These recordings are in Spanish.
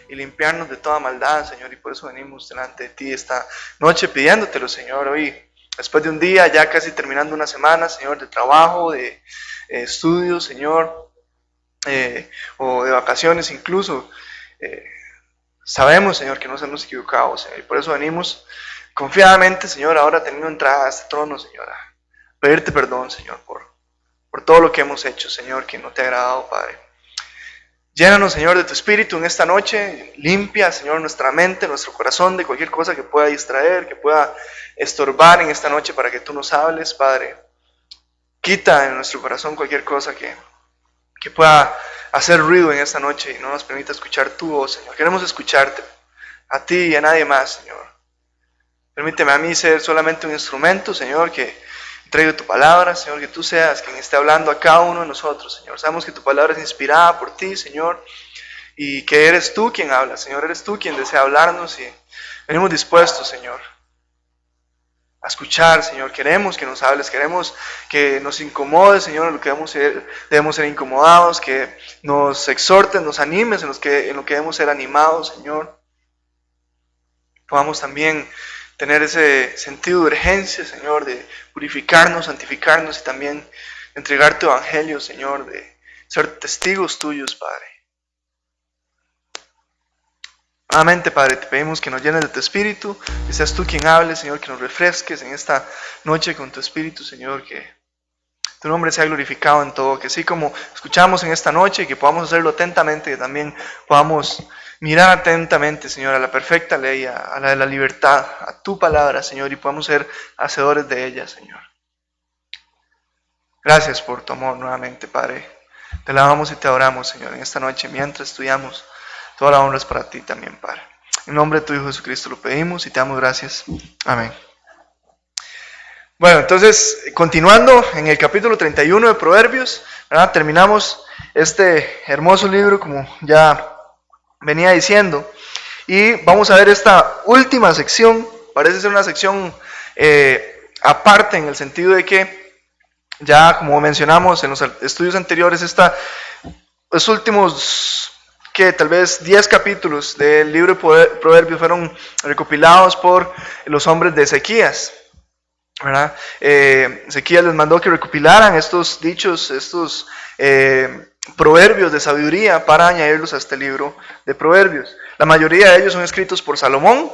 Y limpiarnos de toda maldad, Señor, y por eso venimos delante de ti esta noche pidiéndotelo, Señor, hoy, después de un día, ya casi terminando una semana, Señor, de trabajo, de estudios, Señor, o de vacaciones incluso, sabemos, Señor, que nos hemos equivocado, Señor, y por eso venimos confiadamente, Señor, ahora teniendo entrada a este trono, Señor, a pedirte perdón, Señor, por todo lo que hemos hecho, Señor, que no te ha agradado, Padre. Llénanos, Señor, de tu Espíritu en esta noche. Limpia, Señor, nuestra mente, nuestro corazón de cualquier cosa que pueda distraer, que pueda estorbar en esta noche para que tú nos hables, Padre. Quita en nuestro corazón cualquier cosa que pueda hacer ruido en esta noche y no nos permita escuchar tu voz, Señor. Queremos escucharte, a ti y a nadie más, Señor. Permíteme a mí ser solamente un instrumento, Señor, que traigo tu palabra, Señor, que tú seas quien esté hablando a cada uno de nosotros, Señor. Sabemos que tu palabra es inspirada por ti, Señor, y que eres tú quien habla, Señor. Eres tú quien desea hablarnos y venimos dispuestos, Señor, a escuchar, Señor. Queremos que nos hables, queremos que nos incomodes, Señor, en lo que debemos ser incomodados, que nos exhortes, nos animes en lo que debemos ser animados, Señor. Podamos también tener ese sentido de urgencia, Señor, de purificarnos, santificarnos y también entregar tu evangelio, Señor, de ser testigos tuyos, Padre. Nuevamente, Padre, te pedimos que nos llenes de tu Espíritu, que seas tú quien hable, Señor, que nos refresques en esta noche con tu Espíritu, Señor, que tu nombre sea glorificado en todo, que así como escuchamos en esta noche, que podamos hacerlo atentamente, que también podamos mirar atentamente, Señor, a la perfecta ley, a la de la libertad, a tu palabra, Señor, y podamos ser hacedores de ella, Señor. Gracias por tu amor nuevamente, Padre. Te alabamos y te adoramos, Señor, en esta noche, mientras estudiamos. Toda la honra es para ti también, Padre. En nombre de tu Hijo Jesucristo lo pedimos y te damos gracias. Amén. Bueno, entonces, continuando en el capítulo 31 de Proverbios, ¿verdad? Terminamos este hermoso libro, como ya venía diciendo, y vamos a ver esta última sección. Parece ser una sección aparte, en el sentido de que ya, como mencionamos en los estudios anteriores, los últimos que tal vez 10 capítulos del libro de Proverbios fueron recopilados por los hombres de Ezequías, ¿verdad? Ezequías les mandó que recopilaran estos dichos, estos proverbios de sabiduría para añadirlos a este libro de Proverbios. La mayoría de ellos son escritos por Salomón,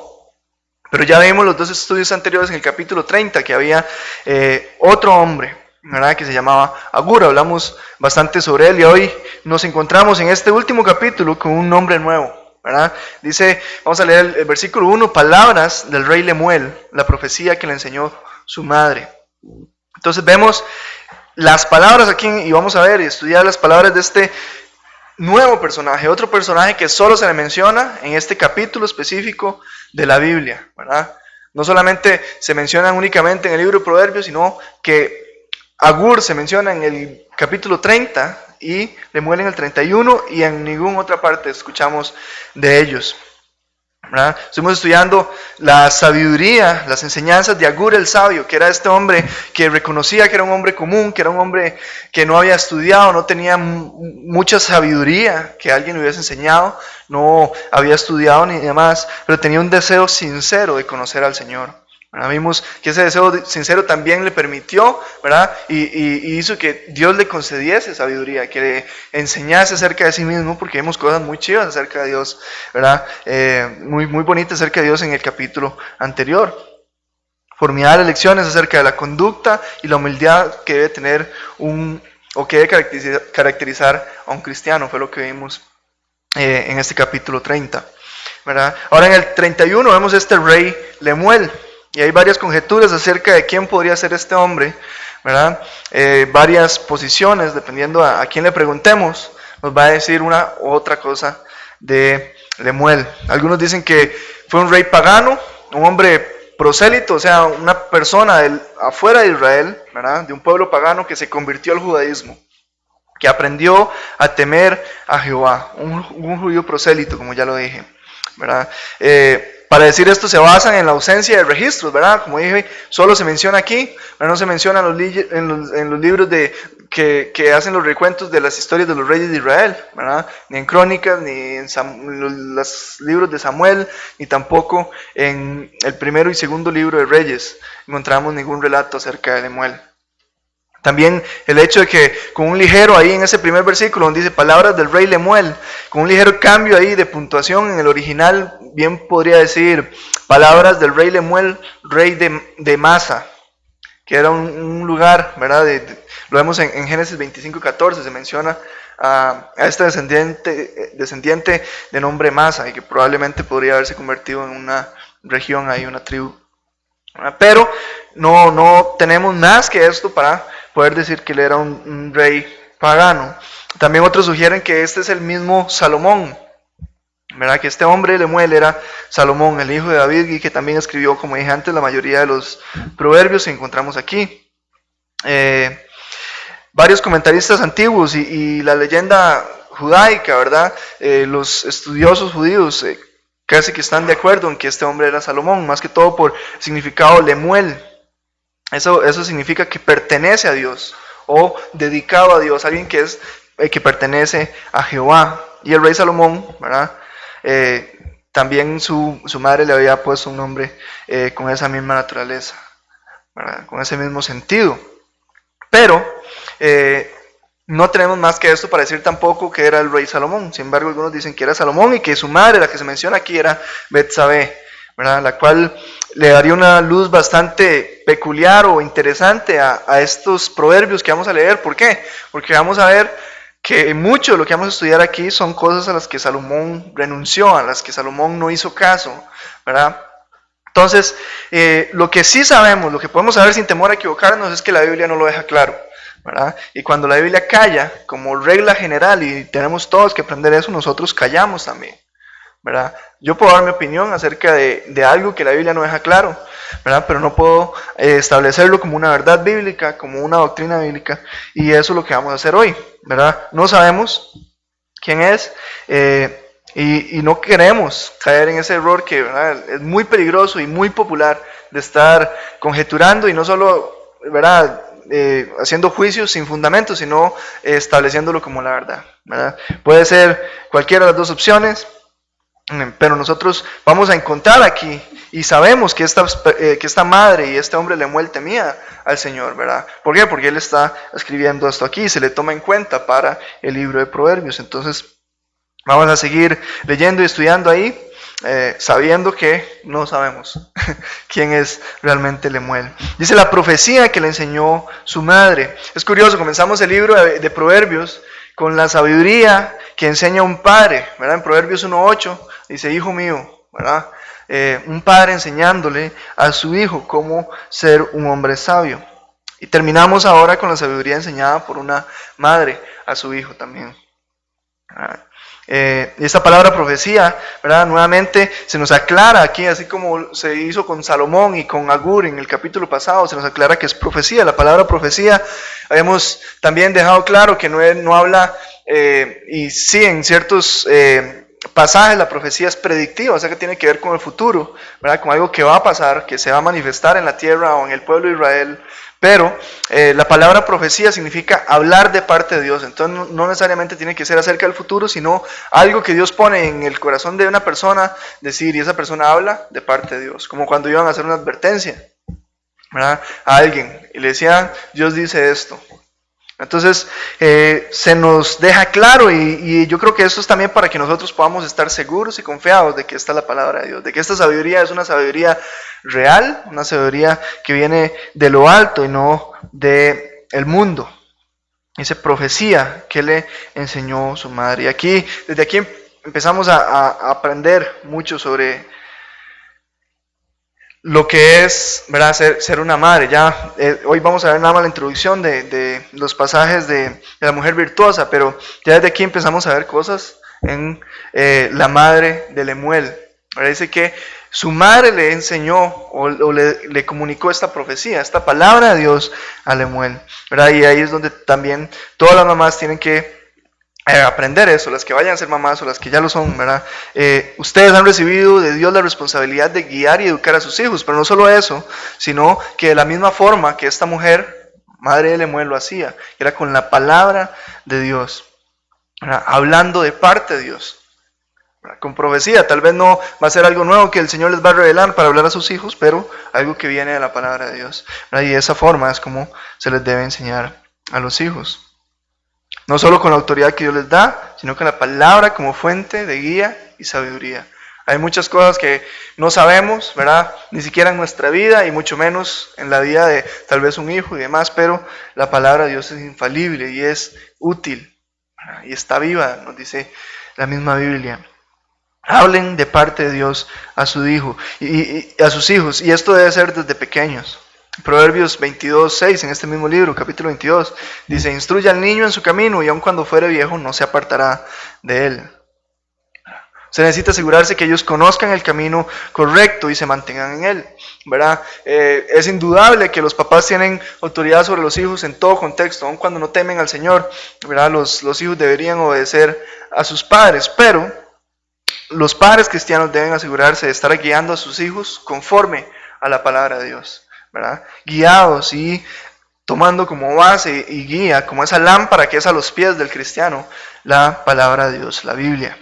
pero ya vimos los dos estudios anteriores en el capítulo 30 que había otro hombre, ¿verdad?, que se llamaba Agur. Hablamos bastante sobre él y hoy nos encontramos en este último capítulo con un nombre nuevo, ¿verdad? Dice, vamos a leer el versículo 1, palabras del rey Lemuel, la profecía que le enseñó su madre. Entonces vemos las palabras aquí y vamos a ver y estudiar las palabras de este nuevo personaje, otro personaje que solo se le menciona en este capítulo específico de la Biblia, ¿verdad? No solamente se mencionan únicamente en el libro de Proverbios, sino que Agur se menciona en el capítulo 30 y Lemuel en el 31 y en ninguna otra parte escuchamos de ellos, ¿verdad? Estuvimos estudiando la sabiduría, las enseñanzas de Agur el sabio, que era este hombre que reconocía que era un hombre común, que era un hombre que no había estudiado, no tenía mucha sabiduría que alguien le hubiese enseñado, no había estudiado ni demás, pero tenía un deseo sincero de conocer al Señor. ¿verdad? Vimos que ese deseo sincero también le permitió, ¿verdad? Y hizo que Dios le concediese sabiduría, que le enseñase acerca de sí mismo, porque vimos cosas muy chivas acerca de Dios, ¿verdad? Muy bonitas acerca de Dios en el capítulo anterior. Formidades lecciones acerca de la conducta y la humildad que debe tener que debe caracterizar a un cristiano, fue lo que vimos en este capítulo 30, ¿verdad? Ahora en el 31 vemos este rey Lemuel, y hay varias conjeturas acerca de quién podría ser este hombre, ¿verdad? Varias posiciones, dependiendo a quién le preguntemos, nos va a decir una u otra cosa de Lemuel. Algunos dicen que fue un rey pagano, un hombre prosélito, o sea, una persona afuera de Israel, ¿verdad? De un pueblo pagano que se convirtió al judaísmo, que aprendió a temer a Jehová, un judío prosélito, como ya lo dije, ¿verdad? Para decir esto se basan en la ausencia de registros, ¿verdad? Como dije, solo se menciona aquí, pero no se menciona en los libros que hacen los recuentos de las historias de los reyes de Israel, ¿verdad? Ni en Crónicas, ni en los libros de Samuel, ni tampoco en el primero y segundo libro de Reyes encontramos ningún relato acerca de Lemuel. También el hecho de que con un ligero ahí en ese primer versículo donde dice palabras del rey Lemuel, con un ligero cambio ahí de puntuación en el original, bien podría decir palabras del rey Lemuel, rey de Masa, que era un lugar, ¿verdad? Lo vemos en Génesis 25:14, se menciona a este descendiente de nombre Masa, y que probablemente podría haberse convertido en una región ahí, una tribu. Pero no tenemos más que esto para poder decir que él era un rey pagano. También otros sugieren que este es el mismo Salomón, ¿verdad? Que este hombre Lemuel era Salomón, el hijo de David, y que también escribió, como dije antes, la mayoría de los proverbios que encontramos aquí. Varios comentaristas antiguos y la leyenda judaica, ¿verdad? Los estudiosos judíos casi que están de acuerdo en que este hombre era Salomón, más que todo por el significado Lemuel. Eso significa que pertenece a Dios o dedicado a Dios, alguien que pertenece a Jehová. Y el rey Salomón, ¿verdad? También su madre le había puesto un nombre con esa misma naturaleza, ¿verdad? Con ese mismo sentido. Pero no tenemos más que esto para decir tampoco que era el rey Salomón. Sin embargo, algunos dicen que era Salomón y que su madre, la que se menciona aquí, era Betsabé, ¿verdad? La cual le daría una luz bastante peculiar o interesante a estos proverbios que vamos a leer. ¿Por qué? Porque vamos a ver que mucho de lo que vamos a estudiar aquí son cosas a las que Salomón renunció, a las que Salomón no hizo caso, ¿verdad? Entonces, lo que sí sabemos, lo que podemos saber sin temor a equivocarnos, es que la Biblia no lo deja claro, ¿verdad? Y cuando la Biblia calla, como regla general, y tenemos todos que aprender eso, nosotros callamos también, ¿verdad? Yo puedo dar mi opinión acerca de algo que la Biblia no deja claro, ¿verdad? Pero no puedo establecerlo como una verdad bíblica, como una doctrina bíblica, y eso es lo que vamos a hacer hoy, ¿verdad? No sabemos quién es, y no queremos caer en ese error que, ¿verdad?, es muy peligroso y muy popular de estar conjeturando y no solo, ¿verdad?, haciendo juicios sin fundamento, sino estableciéndolo como la verdad, ¿verdad? Puede ser cualquiera de las dos opciones, pero nosotros vamos a encontrar aquí y sabemos que esta madre y este hombre Lemuel temía al Señor, ¿verdad? ¿Por qué? Porque él está escribiendo esto aquí y se le toma en cuenta para el libro de Proverbios. Entonces vamos a seguir leyendo y estudiando ahí, sabiendo que no sabemos quién es realmente Lemuel. Dice la profecía que le enseñó su madre. Es curioso, comenzamos el libro de Proverbios con la sabiduría que enseña un padre, ¿verdad? En Proverbios 1:8 dice, hijo mío, ¿verdad? Un padre enseñándole a su hijo cómo ser un hombre sabio. Y terminamos ahora con la sabiduría enseñada por una madre a su hijo también. Y esta palabra profecía, ¿verdad?, nuevamente se nos aclara aquí, así como se hizo con Salomón y con Agur en el capítulo pasado, se nos aclara que es profecía. La palabra profecía habíamos también dejado claro que no habla, y sí, en ciertos pasajes la profecía es predictiva, o sea que tiene que ver con el futuro, ¿verdad?, con algo que va a pasar, que se va a manifestar en la tierra o en el pueblo de Israel, Pero la palabra profecía significa hablar de parte de Dios. Entonces no necesariamente tiene que ser acerca del futuro, sino algo que Dios pone en el corazón de una persona, decir, y esa persona habla de parte de Dios. Como cuando iban a hacer una advertencia, ¿verdad?, a alguien y le decían, Dios dice esto. Entonces se nos deja claro y yo creo que esto es también para que nosotros podamos estar seguros y confiados de que esta es la palabra de Dios, de que esta sabiduría es una sabiduría real, una sabiduría que viene de lo alto y no del mundo. Dice profecía que le enseñó su madre. Y aquí, desde aquí empezamos a aprender mucho sobre lo que es, ¿verdad?, ser una madre. Ya hoy vamos a ver nada más la introducción de los pasajes de la mujer virtuosa, pero ya desde aquí empezamos a ver cosas en la madre de Lemuel. Ahora dice que su madre le enseñó o le comunicó esta profecía, esta palabra de Dios a Lemuel, ¿verdad? Y ahí es donde también todas las mamás tienen que aprender eso, las que vayan a ser mamás o las que ya lo son, ¿verdad? Ustedes han recibido de Dios la responsabilidad de guiar y educar a sus hijos, pero no solo eso, sino que de la misma forma que esta mujer, madre de Lemuel, lo hacía, era con la palabra de Dios, ¿verdad?, hablando de parte de Dios, ¿verdad?, con profecía. Tal vez no va a ser algo nuevo que el Señor les va a revelar para hablar a sus hijos, pero algo que viene de la palabra de Dios, ¿verdad? Y de esa forma es como se les debe enseñar a los hijos. No solo con la autoridad que Dios les da, sino con la palabra como fuente de guía y sabiduría. Hay muchas cosas que no sabemos, ¿verdad?, ni siquiera en nuestra vida y mucho menos en la vida de tal vez un hijo y demás, pero la palabra de Dios es infalible y es útil, ¿verdad?, y está viva, nos dice la misma Biblia. Hablen de parte de Dios a su hijo y a sus hijos, y esto debe ser desde pequeños. Proverbios 22:6, en este mismo libro, capítulo 22, dice, instruye al niño en su camino y aun cuando fuere viejo no se apartará de él. Se necesita asegurarse que ellos conozcan el camino correcto y se mantengan en él, ¿verdad? Es indudable que los papás tienen autoridad sobre los hijos en todo contexto, aun cuando no temen al Señor, ¿verdad? Los hijos deberían obedecer a sus padres, pero los padres cristianos deben asegurarse de estar guiando a sus hijos conforme a la palabra de Dios, ¿verdad?, guiados y tomando como base y guía, como esa lámpara que es a los pies del cristiano, la palabra de Dios, la Biblia.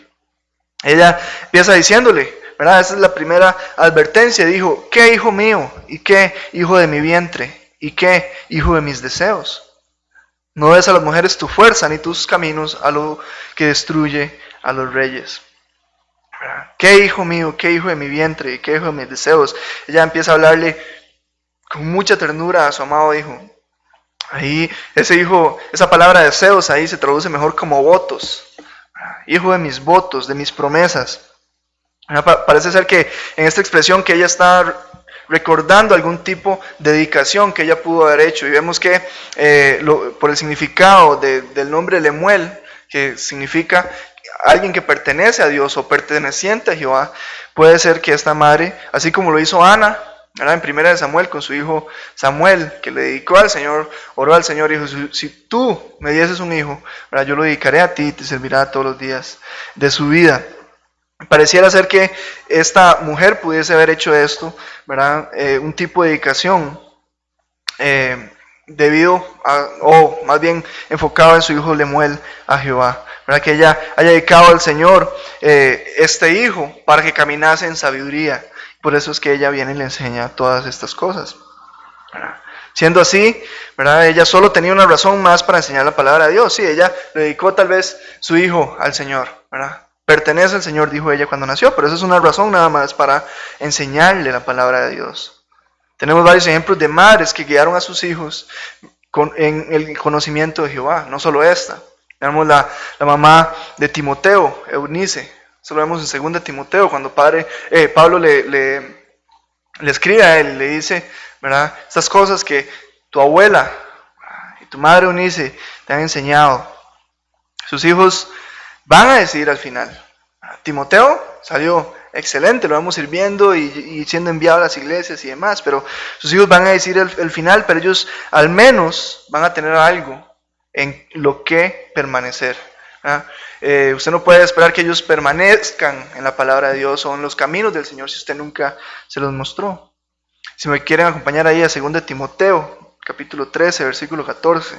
Ella empieza diciéndole, ¿verdad?, esa es la primera advertencia, dijo, ¿qué hijo mío? ¿Y qué hijo de mi vientre? ¿Y qué hijo de mis deseos? No des a las mujeres tu fuerza ni tus caminos a lo que destruye a los reyes. ¿Qué hijo mío? ¿Qué hijo de mi vientre? ¿Y qué hijo de mis deseos? Ella empieza a hablarle con mucha ternura a su amado hijo. Ahí ese hijo, esa palabra deseos ahí se traduce mejor como votos. Hijo de mis votos, de mis promesas. Parece ser que en esta expresión que ella está recordando algún tipo de dedicación que ella pudo haber hecho. Y vemos que por el significado del nombre Lemuel, que significa alguien que pertenece a Dios o perteneciente a Jehová, puede ser que esta madre, así como lo hizo Ana, ¿verdad?, en 1 Samuel con su hijo Samuel, que le dedicó al Señor, oró al Señor y dijo, si tú me dieses un hijo, ¿verdad?, yo lo dedicaré a ti y te servirá todos los días de su vida. Pareciera ser que esta mujer pudiese haber hecho esto, ¿verdad?, un tipo de dedicación debido a, o más bien enfocado en su hijo Lemuel a Jehová, ¿verdad?, que ella haya dedicado al Señor este hijo para que caminase en sabiduría. Por eso es que ella viene y le enseña todas estas cosas, ¿verdad? Siendo así, ¿verdad?, ella solo tenía una razón más para enseñar la palabra de Dios. Sí, ella le dedicó tal vez su hijo al Señor, ¿verdad? Pertenece al Señor, dijo ella cuando nació, pero esa es una razón nada más para enseñarle la palabra de Dios. Tenemos varios ejemplos de madres que guiaron a sus hijos en el conocimiento de Jehová, no solo esta. Tenemos la mamá de Timoteo, Eunice. Eso lo vemos en 2 Timoteo, cuando Pablo le escribe a él, le dice, ¿verdad?, estas cosas que tu abuela y tu madre Eunice te han enseñado. Sus hijos van a decir al final. Timoteo salió excelente, lo vamos sirviendo y siendo enviado a las iglesias y demás, pero sus hijos van a decir el final, pero ellos al menos van a tener algo en lo que permanecer. Usted no puede esperar que ellos permanezcan en la palabra de Dios o en los caminos del Señor si usted nunca se los mostró. Si me quieren acompañar ahí a 2 Timoteo, capítulo 13, versículo 14.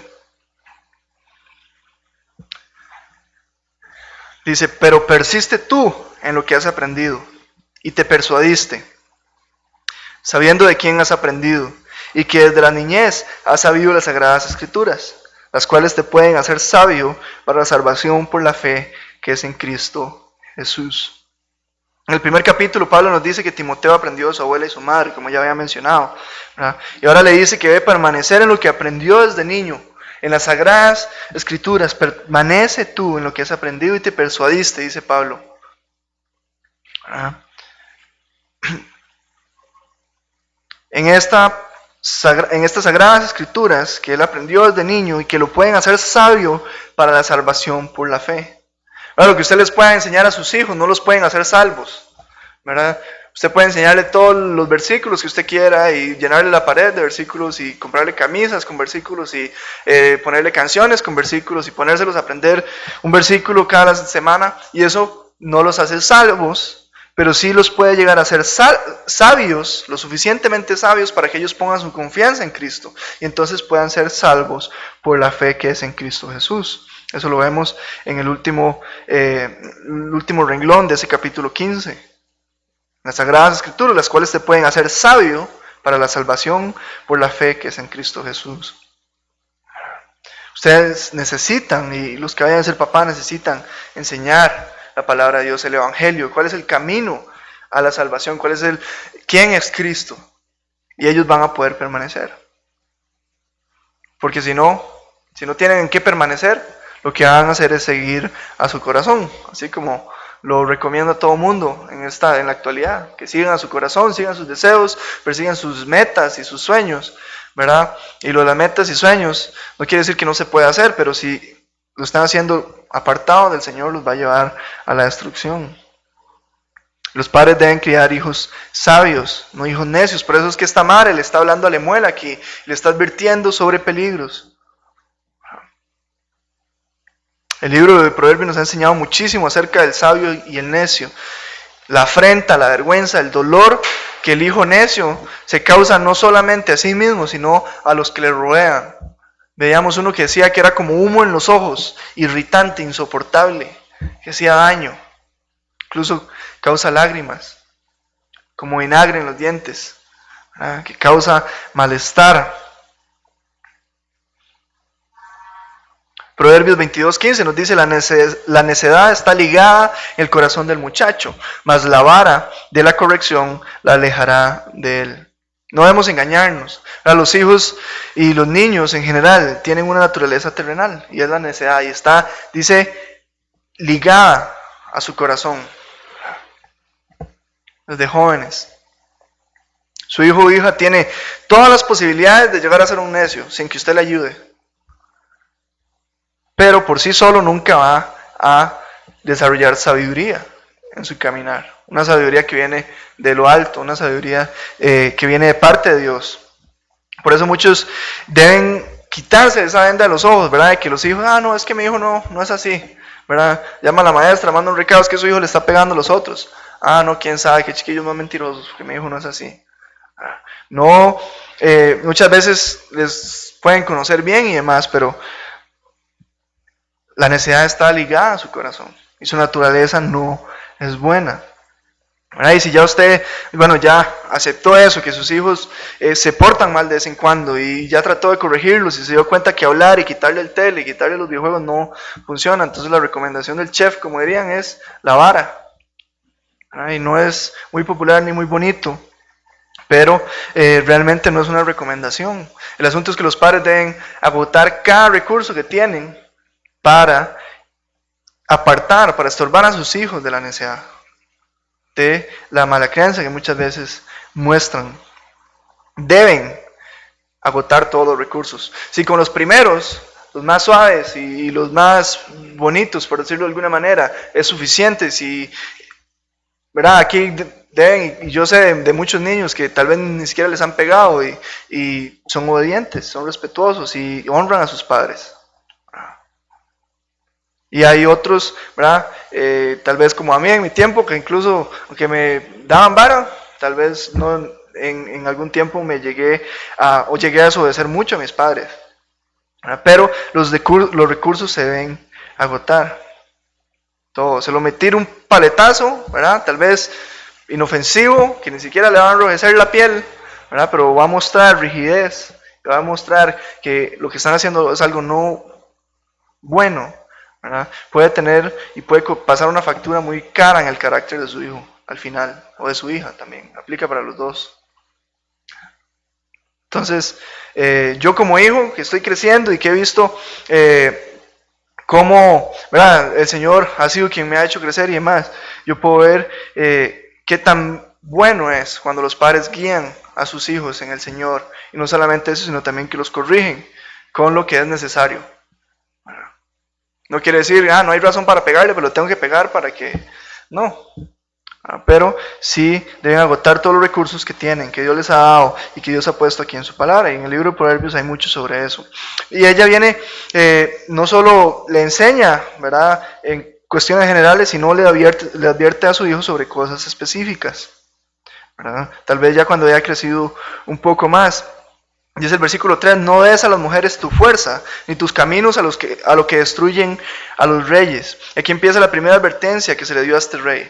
Dice, pero persiste tú en lo que has aprendido y te persuadiste, sabiendo de quién has aprendido y que desde la niñez has sabido las sagradas escrituras, las cuales te pueden hacer sabio para la salvación por la fe que es en Cristo Jesús. En el primer capítulo Pablo nos dice que Timoteo aprendió de su abuela y su madre, como ya había mencionado, ¿verdad? Y ahora le dice que debe permanecer en lo que aprendió desde niño, en las sagradas escrituras. Permanece tú en lo que has aprendido y te persuadiste, dice Pablo. ¿Verdad? En estas sagradas escrituras que él aprendió desde niño y que lo pueden hacer sabio para la salvación por la fe. Lo que usted les pueda enseñar a sus hijos no los pueden hacer salvos, ¿verdad? Usted puede enseñarle todos los versículos que usted quiera y llenarle la pared de versículos y comprarle camisas con versículos y ponerle canciones con versículos y ponérselos a aprender un versículo cada semana, y eso no los hace salvos, pero sí los puede llegar a ser sabios, lo suficientemente sabios para que ellos pongan su confianza en Cristo y entonces puedan ser salvos por la fe que es en Cristo Jesús. Eso lo vemos en el último renglón de ese capítulo 15. Las Sagradas Escrituras, las cuales te pueden hacer sabio para la salvación por la fe que es en Cristo Jesús. Ustedes necesitan, y los que vayan a ser papás necesitan enseñar la palabra de Dios, el Evangelio, cuál es el camino a la salvación, quién es Cristo, y ellos van a poder permanecer. Porque si no tienen en qué permanecer, lo que van a hacer es seguir a su corazón, así como lo recomiendo a todo mundo en la actualidad, que sigan a su corazón, sigan sus deseos, persigan sus metas y sus sueños, ¿verdad? Y lo de las metas y sueños no quiere decir que no se pueda hacer, pero si lo están haciendo apartado del Señor, los va a llevar a la destrucción. Los padres deben criar hijos sabios, no hijos necios. Por eso es que esta madre le está hablando a Lemuel aquí, le está advirtiendo sobre peligros. El libro de Proverbios nos ha enseñado muchísimo acerca del sabio y el necio. La afrenta, la vergüenza, el dolor que el hijo necio se causa no solamente a sí mismo, sino a los que le rodean. Veíamos uno que decía que era como humo en los ojos, irritante, insoportable, que hacía daño. Incluso causa lágrimas, como vinagre en los dientes, ¿verdad? Que causa malestar. Proverbios 22:15 nos dice, la necedad está ligada en el corazón del muchacho, mas la vara de la corrección la alejará de él. No debemos engañarnos. Los hijos y los niños en general tienen una naturaleza terrenal, y es la necedad, y está, dice, ligada a su corazón. Desde jóvenes. Su hijo o hija tiene todas las posibilidades de llegar a ser un necio, sin que usted le ayude. Pero por sí solo nunca va a desarrollar sabiduría en su caminar. Una sabiduría que viene de lo alto, una sabiduría que viene de parte de Dios. Por eso muchos deben quitarse esa venda de los ojos, ¿verdad? De que los hijos, no, es que mi hijo no es así, ¿verdad? Llama a la maestra, manda un recado, es que su hijo le está pegando a los otros. No, quién sabe, qué chiquillos más mentirosos, porque mi hijo no es así. No, muchas veces les pueden conocer bien y demás, pero la necedad está ligada a su corazón y su naturaleza no es buena. ¿Verdad? Y si ya usted, ya aceptó eso, que sus hijos se portan mal de vez en cuando y ya trató de corregirlos y se dio cuenta que hablar y quitarle el tele y quitarle los videojuegos no funciona, entonces la recomendación del chef, como dirían, es la vara. ¿Verdad? Y no es muy popular ni muy bonito, pero realmente no es una recomendación. El asunto es que los padres deben agotar cada recurso que tienen para apartar, para estorbar a sus hijos de la necedad, de la mala crianza que muchas veces muestran. Deben agotar todos los recursos. Si con los primeros, los más suaves y los más bonitos, por decirlo de alguna manera, es suficiente, ¿verdad? Aquí deben, y yo sé de muchos niños que tal vez ni siquiera les han pegado y son obedientes, son respetuosos y honran a sus padres. Y hay otros, ¿verdad? Tal vez como a mí en mi tiempo, que incluso aunque me daban vara, tal vez no en algún tiempo llegué a desobedecer mucho a mis padres, ¿verdad? Pero los recursos se deben agotar. Todo, se lo metí un paletazo, ¿verdad? Tal vez inofensivo, que ni siquiera le va a enrojecer la piel, ¿verdad? Pero va a mostrar rigidez, va a mostrar que lo que están haciendo es algo no bueno, ¿verdad? Puede tener y puede pasar una factura muy cara en el carácter de su hijo al final, o de su hija también, aplica para los dos. Entonces, yo como hijo que estoy creciendo y que he visto cómo, ¿verdad?, el Señor ha sido quien me ha hecho crecer y demás, yo puedo ver qué tan bueno es cuando los padres guían a sus hijos en el Señor, y no solamente eso, sino también que los corrigen con lo que es necesario. No quiere decir, no hay razón para pegarle, pero lo tengo que pegar para que... No. Pero sí deben agotar todos los recursos que tienen, que Dios les ha dado y que Dios ha puesto aquí en su palabra. Y en el libro de Proverbios hay mucho sobre eso. Y ella viene, no solo le enseña, ¿verdad?, en cuestiones generales, sino le advierte a su hijo sobre cosas específicas, ¿verdad? Tal vez ya cuando haya crecido un poco más. Dice el versículo 3, no des a las mujeres tu fuerza, ni tus caminos a lo que destruyen a los reyes. Aquí empieza la primera advertencia que se le dio a este rey.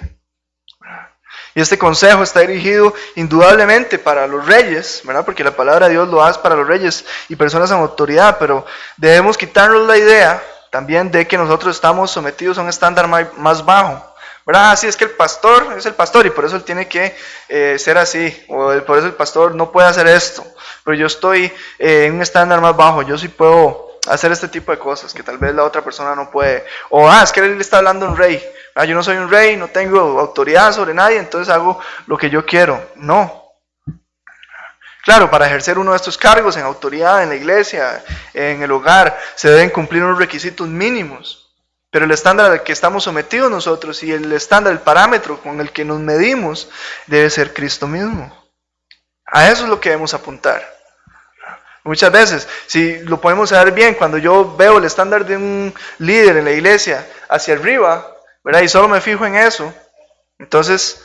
Y este consejo está dirigido indudablemente para los reyes, ¿verdad? Porque la palabra de Dios lo hace para los reyes y personas en autoridad, pero debemos quitarnos la idea también de que nosotros estamos sometidos a un estándar más bajo, ¿verdad? Así es que el pastor es el pastor y por eso él tiene que ser así, o por eso el pastor no puede hacer esto, pero yo estoy en un estándar más bajo, yo sí puedo hacer este tipo de cosas que tal vez la otra persona no puede, o es que él le está hablando a un rey, yo no soy un rey, no tengo autoridad sobre nadie, entonces hago lo que yo quiero. No. Claro, para ejercer uno de estos cargos en autoridad, en la iglesia, en el hogar, se deben cumplir unos requisitos mínimos, pero el estándar al que estamos sometidos nosotros y el estándar, el parámetro con el que nos medimos, debe ser Cristo mismo. A eso es lo que debemos apuntar. Muchas veces, si lo podemos saber bien, cuando yo veo el estándar de un líder en la iglesia hacia arriba, ¿verdad?, y solo me fijo en eso, entonces,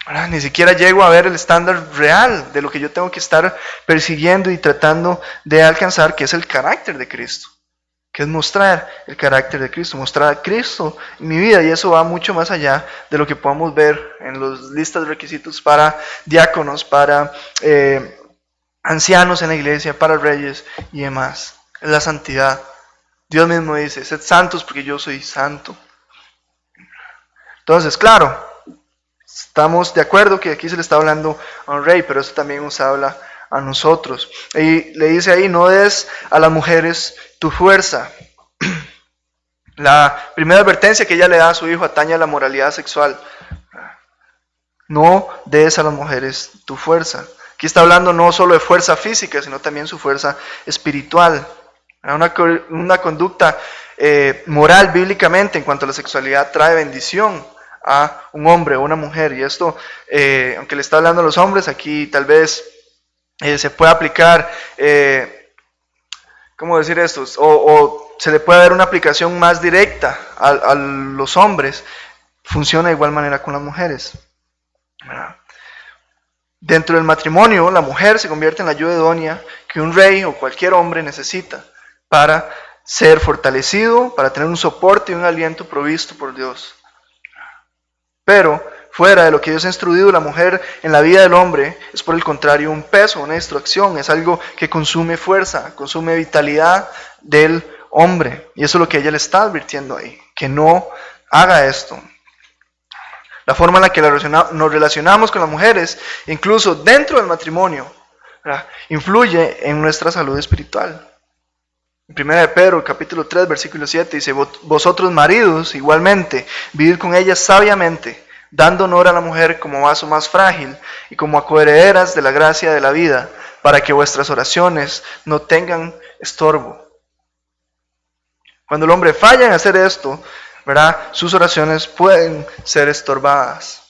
¿verdad?, ni siquiera llego a ver el estándar real de lo que yo tengo que estar persiguiendo y tratando de alcanzar, que es el carácter de Cristo, que es mostrar el carácter de Cristo, mostrar a Cristo en mi vida, y eso va mucho más allá de lo que podamos ver en las listas de requisitos para diáconos, para ancianos en la iglesia, para reyes y demás. Es la santidad. Dios mismo dice, sed santos porque yo soy santo. Entonces, claro, estamos de acuerdo que aquí se le está hablando a un rey, pero eso también nos habla a nosotros. Y le dice ahí, no des a las mujeres tu fuerza. La primera advertencia que ella le da a su hijo atañe a la moralidad sexual. No des a las mujeres tu fuerza. Aquí está hablando no solo de fuerza física, sino también su fuerza espiritual. Una conducta moral bíblicamente en cuanto a la sexualidad trae bendición a un hombre o una mujer. Y esto, aunque le está hablando a los hombres, aquí tal vez se puede aplicar, ¿cómo decir esto? O se le puede dar una aplicación más directa a los hombres. Funciona de igual manera con las mujeres. Dentro del matrimonio, la mujer se convierte en la ayuda idónea que un rey o cualquier hombre necesita para ser fortalecido, para tener un soporte y un aliento provisto por Dios. Pero fuera de lo que Dios ha instruido la mujer en la vida del hombre, es por el contrario un peso, una distracción, es algo que consume fuerza, consume vitalidad del hombre. Y eso es lo que ella le está advirtiendo ahí, que no haga esto. La forma en la que nos relacionamos con las mujeres, incluso dentro del matrimonio, ¿verdad?, influye en nuestra salud espiritual. En 1 Pedro, capítulo 3, versículo 7, dice, vosotros maridos, igualmente, vivid con ellas sabiamente, dando honor a la mujer como vaso más frágil y como a coherederas de la gracia de la vida, para que vuestras oraciones no tengan estorbo. Cuando el hombre falla en hacer esto, ¿verdad?, sus oraciones pueden ser estorbadas.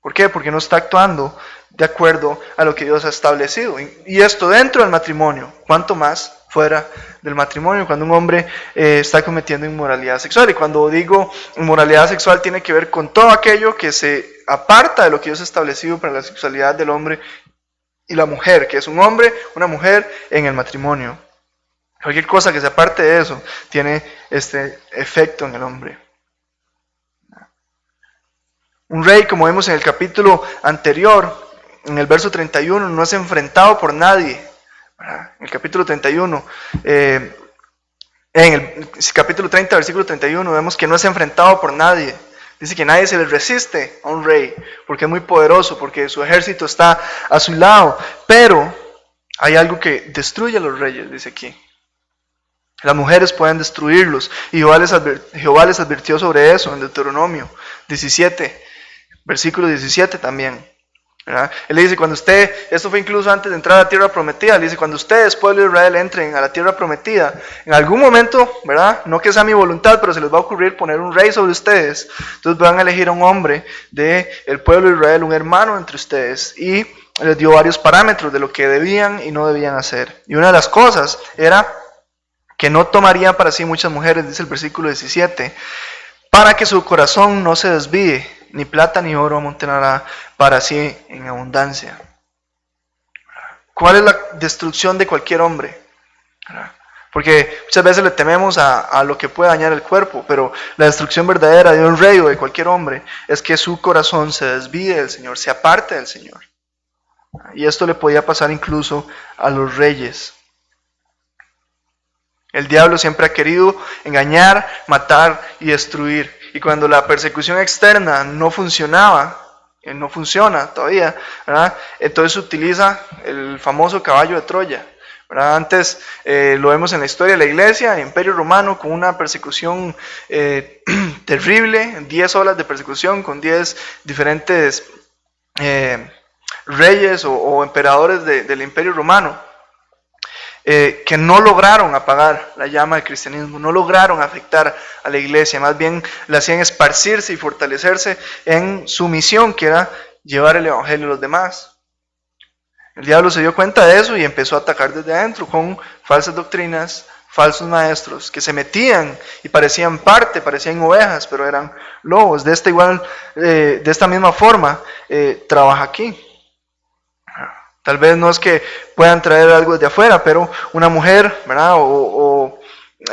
¿Por qué? Porque no está actuando de acuerdo a lo que Dios ha establecido. Y esto dentro del matrimonio, ¿cuánto más fuera del matrimonio? Cuando un hombre está cometiendo inmoralidad sexual. Y cuando digo inmoralidad sexual tiene que ver con todo aquello que se aparta de lo que Dios ha establecido para la sexualidad del hombre y la mujer, que es un hombre, una mujer en el matrimonio. Cualquier cosa que se aparte de eso tiene este efecto en el hombre. Un rey, como vemos en el capítulo anterior, en el verso 31, no es enfrentado por nadie. En el capítulo 31, en el capítulo 30, versículo 31, vemos que no es enfrentado por nadie. Dice que nadie se le resiste a un rey, porque es muy poderoso, porque su ejército está a su lado. Pero hay algo que destruye a los reyes, dice aquí. Las mujeres pueden destruirlos. Y Jehová les advirtió sobre eso en Deuteronomio 17, versículo 17 también. ¿Verdad? Él le dice, esto fue incluso antes de entrar a la tierra prometida, le dice, cuando ustedes, pueblo de Israel, entren a la tierra prometida, en algún momento, ¿verdad? No que sea mi voluntad, pero se les va a ocurrir poner un rey sobre ustedes. Entonces van a elegir a un hombre del pueblo de Israel, un hermano entre ustedes, y les dio varios parámetros de lo que debían y no debían hacer. Y una de las cosas era que no tomarían para sí muchas mujeres, dice el versículo 17, para que su corazón no se desvíe, ni plata ni oro amontonará para sí en abundancia. ¿Cuál es la destrucción de cualquier hombre? Porque muchas veces le tememos a lo que puede dañar el cuerpo, pero la destrucción verdadera de un rey o de cualquier hombre es que su corazón se desvíe del Señor, se aparte del Señor. Y esto le podía pasar incluso a los reyes. El diablo siempre ha querido engañar, matar y destruir. Y cuando la persecución externa no funciona todavía, ¿verdad? Entonces utiliza el famoso caballo de Troya, ¿verdad? Antes lo vemos en la historia de la iglesia, el Imperio Romano, con una persecución terrible, 10 olas de persecución con 10 diferentes reyes o emperadores del Imperio Romano. Que no lograron apagar la llama del cristianismo, no lograron afectar a la iglesia, más bien la hacían esparcirse y fortalecerse en su misión, que era llevar el evangelio a los demás. El diablo se dio cuenta de eso y empezó a atacar desde adentro con falsas doctrinas, falsos maestros, que se metían y parecían ovejas, pero eran lobos. De esta misma forma, trabaja aquí. Tal vez no es que puedan traer algo desde afuera, pero una mujer, ¿verdad? O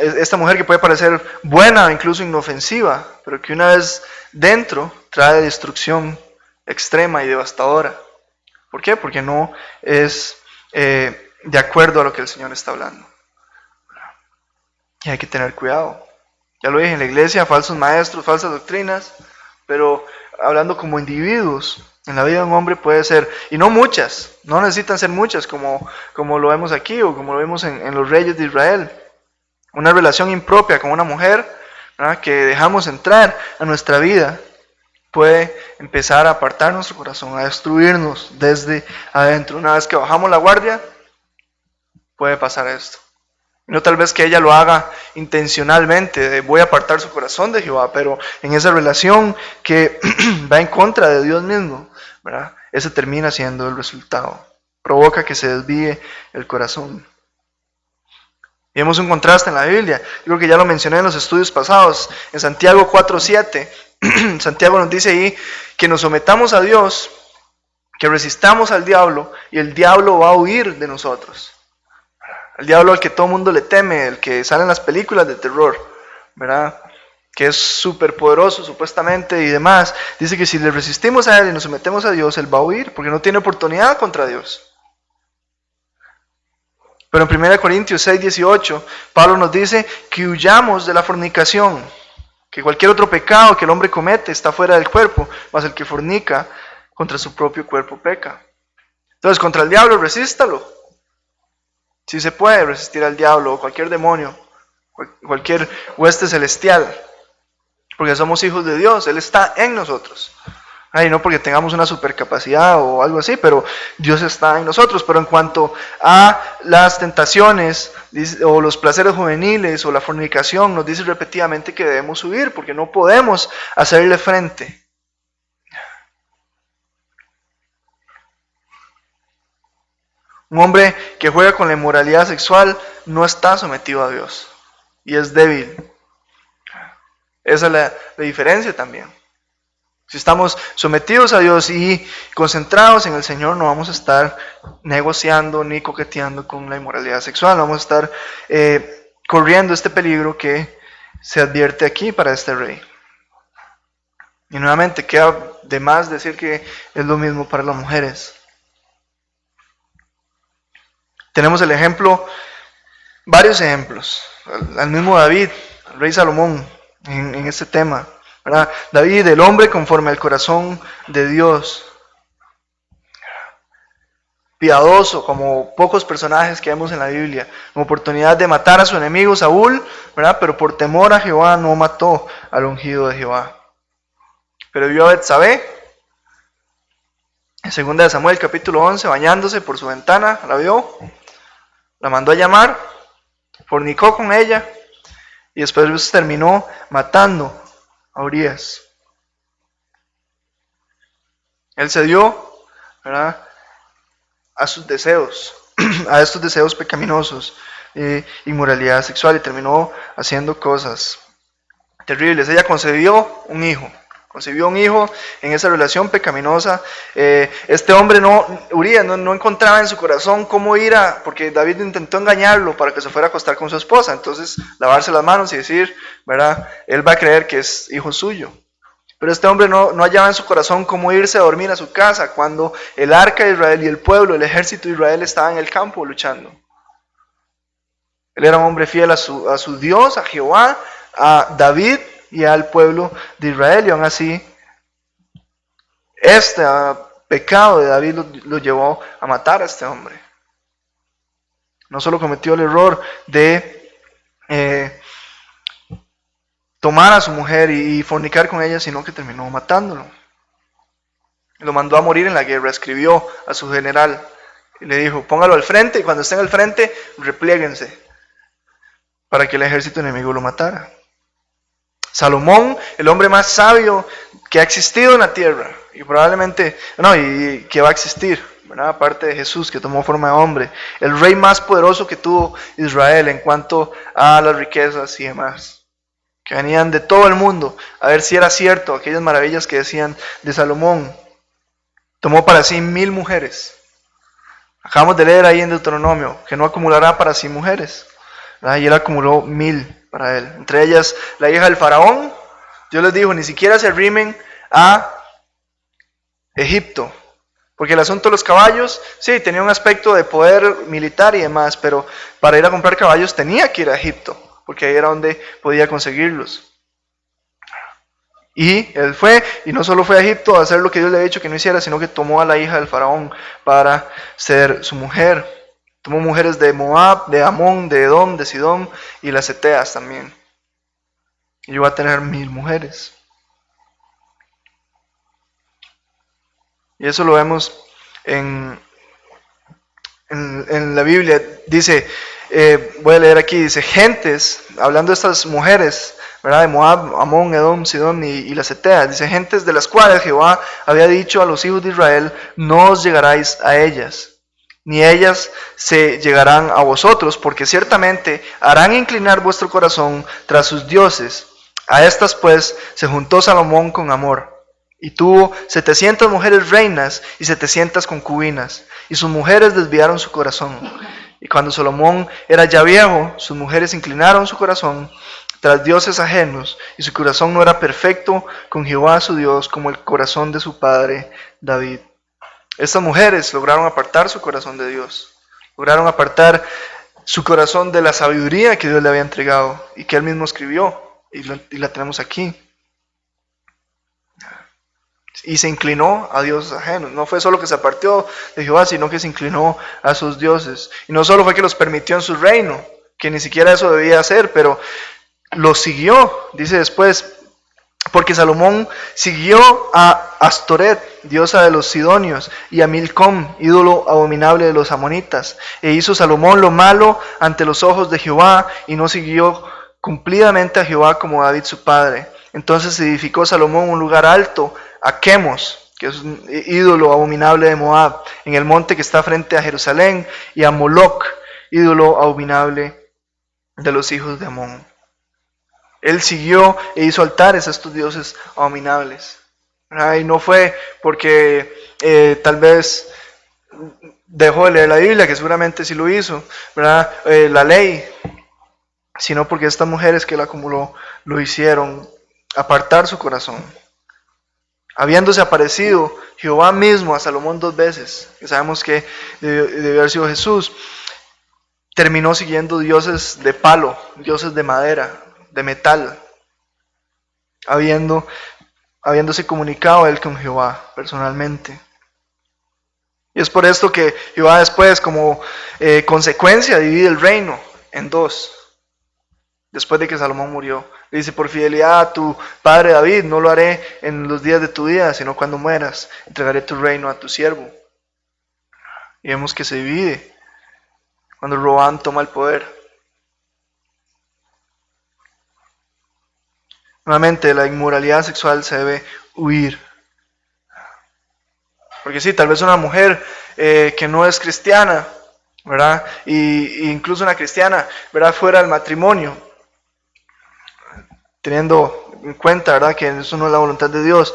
esta mujer que puede parecer buena, incluso inofensiva, pero que una vez dentro trae destrucción extrema y devastadora. ¿Por qué? Porque no es de acuerdo a lo que el Señor está hablando. Y hay que tener cuidado. Ya lo dije en la iglesia, falsos maestros, falsas doctrinas, pero hablando como individuos, en la vida de un hombre puede ser, y no muchas, no necesitan ser muchas como lo vemos aquí o como lo vemos en los reyes de Israel. Una relación impropia con una mujer, ¿verdad?, que dejamos entrar a nuestra vida puede empezar a apartar nuestro corazón, a destruirnos desde adentro. Una vez que bajamos la guardia, puede pasar esto. No tal vez que ella lo haga intencionalmente, de voy a apartar su corazón de Jehová, pero en esa relación que va en contra de Dios mismo, ¿verdad?, ese termina siendo el resultado. Provoca que se desvíe el corazón. Y vemos un contraste en la Biblia. Yo creo que ya lo mencioné en los estudios pasados. En Santiago 4:7, Santiago nos dice ahí que nos sometamos a Dios, que resistamos al diablo y el diablo va a huir de nosotros. El diablo al que todo mundo le teme, el que sale en las películas de terror, ¿verdad?, que es súper poderoso supuestamente y demás, dice que si le resistimos a él y nos sometemos a Dios, él va a huir, porque no tiene oportunidad contra Dios. Pero en 1 Corintios 6:18, Pablo nos dice que huyamos de la fornicación, que cualquier otro pecado que el hombre comete está fuera del cuerpo, mas el que fornica contra su propio cuerpo peca. Entonces, contra el diablo, resístalo. Si se puede resistir al diablo o cualquier demonio, cualquier hueste celestial, porque somos hijos de Dios, Él está en nosotros. Y no porque tengamos una supercapacidad o algo así, pero Dios está en nosotros. Pero en cuanto a las tentaciones o los placeres juveniles o la fornicación, nos dice repetidamente que debemos huir porque no podemos hacerle frente. Un hombre que juega con la inmoralidad sexual no está sometido a Dios y es débil. Esa es la diferencia también. Si estamos sometidos a Dios y concentrados en el Señor, no vamos a estar negociando ni coqueteando con la inmoralidad sexual. No vamos a estar corriendo este peligro que se advierte aquí para este rey. Y nuevamente queda de más decir que es lo mismo para las mujeres. Tenemos el ejemplo, varios ejemplos. Al mismo David, al rey Salomón, en este tema, ¿verdad? David, el hombre conforme al corazón de Dios, piadoso, como pocos personajes que vemos en la Biblia, con oportunidad de matar a su enemigo Saúl, ¿verdad? Pero por temor a Jehová no mató al ungido de Jehová. Pero vio a Betsabé, en 2 Samuel capítulo 11, bañándose por su ventana, la vio, la mandó a llamar, fornicó con ella, y después terminó matando a Urías. Él cedió, ¿verdad?, a sus deseos, a estos deseos pecaminosos, inmoralidad sexual, y terminó haciendo cosas terribles. Ella concibió un hijo en esa relación pecaminosa. Este hombre, Urías, no encontraba en su corazón cómo ir porque David intentó engañarlo para que se fuera a acostar con su esposa. Entonces, lavarse las manos y decir, ¿verdad?, él va a creer que es hijo suyo. Pero este hombre no hallaba en su corazón cómo irse a dormir a su casa cuando el arca de Israel y el pueblo, el ejército de Israel, estaban en el campo luchando. Él era un hombre fiel a su Dios, a Jehová, a David y al pueblo de Israel, y aún así este pecado de David lo llevó a matar a este hombre. No solo cometió el error de tomar a su mujer y fornicar con ella, sino que terminó matándolo. Lo mandó a morir en la guerra. Escribió a su general y le dijo, póngalo al frente, y cuando estén al frente, replieguense, para que el ejército enemigo lo matara. Salomón, el hombre más sabio que ha existido en la tierra, y probablemente, y que va a existir, ¿verdad?, aparte de Jesús, que tomó forma de hombre, el rey más poderoso que tuvo Israel en cuanto a las riquezas y demás, que venían de todo el mundo a ver si era cierto aquellas maravillas que decían de Salomón. Tomó para sí 1000 mujeres. Acabamos de leer ahí en Deuteronomio que no acumulará para sí mujeres, ¿verdad? Y él acumuló 1000 para él. Entre ellas la hija del faraón. Dios les dijo, ni siquiera se arrimen a Egipto, porque el asunto de los caballos, sí, tenía un aspecto de poder militar y demás, pero para ir a comprar caballos tenía que ir a Egipto, porque ahí era donde podía conseguirlos. Y él fue, y no solo fue a Egipto a hacer lo que Dios le había dicho que no hiciera, sino que tomó a la hija del faraón para ser su mujer. Tomó mujeres de Moab, de Amón, de Edom, de Sidón y las Eteas también. Y llegó a tener 1000 mujeres. Y eso lo vemos en la Biblia. Dice, voy a leer aquí, dice, gentes, hablando de estas mujeres, ¿verdad?, de Moab, Amón, Edom, Sidón y las Eteas, dice, gentes de las cuales Jehová había dicho a los hijos de Israel, no os llegaráis a ellas, ni ellas se llegarán a vosotros, porque ciertamente harán inclinar vuestro corazón tras sus dioses. A estas pues se juntó Salomón con amor, y tuvo 700 mujeres reinas y 700 concubinas, y sus mujeres desviaron su corazón. Y cuando Salomón era ya viejo, sus mujeres inclinaron su corazón tras dioses ajenos, y su corazón no era perfecto con Jehová su Dios, como el corazón de su padre David. Estas mujeres lograron apartar su corazón de Dios, lograron apartar su corazón de la sabiduría que Dios le había entregado y que él mismo escribió, y la tenemos aquí. Y se inclinó a dioses ajenos. No fue solo que se apartó de Jehová, sino que se inclinó a sus dioses. Y no solo fue que los permitió en su reino, que ni siquiera eso debía hacer, pero los siguió, dice después, porque Salomón siguió a Astoret, diosa de los sidonios, y a Milcom, ídolo abominable de los amonitas. E hizo Salomón lo malo ante los ojos de Jehová, y no siguió cumplidamente a Jehová como David su padre. Entonces edificó Salomón un lugar alto a Quemos, que es un ídolo abominable de Moab, en el monte que está frente a Jerusalén, y a Moloc, ídolo abominable de los hijos de Amón. Él siguió e hizo altares a estos dioses abominables. ¿verdad? Y no fue porque tal vez dejó de leer la Biblia, que seguramente sí lo hizo, ¿verdad? La ley, sino porque estas mujeres que la acumuló lo hicieron apartar su corazón. Habiéndose aparecido Jehová mismo a Salomón 2 veces, que sabemos que debió haber sido Jesús, terminó siguiendo dioses de palo, dioses de madera, de metal, habiéndose comunicado él con Jehová personalmente. Y es por esto que Jehová después, como consecuencia, divide el reino en dos. Después de que Salomón murió, le dice: por fidelidad a tu padre David, no lo haré en los días de tu vida, sino cuando mueras, entregaré tu reino a tu siervo. Y vemos que se divide cuando Roboam toma el poder. Nuevamente, la inmoralidad sexual se debe huir. Porque sí, tal vez una mujer que no es cristiana, ¿verdad? Y incluso una cristiana, ¿verdad? Fuera del matrimonio, teniendo en cuenta, ¿verdad?, que eso no es la voluntad de Dios,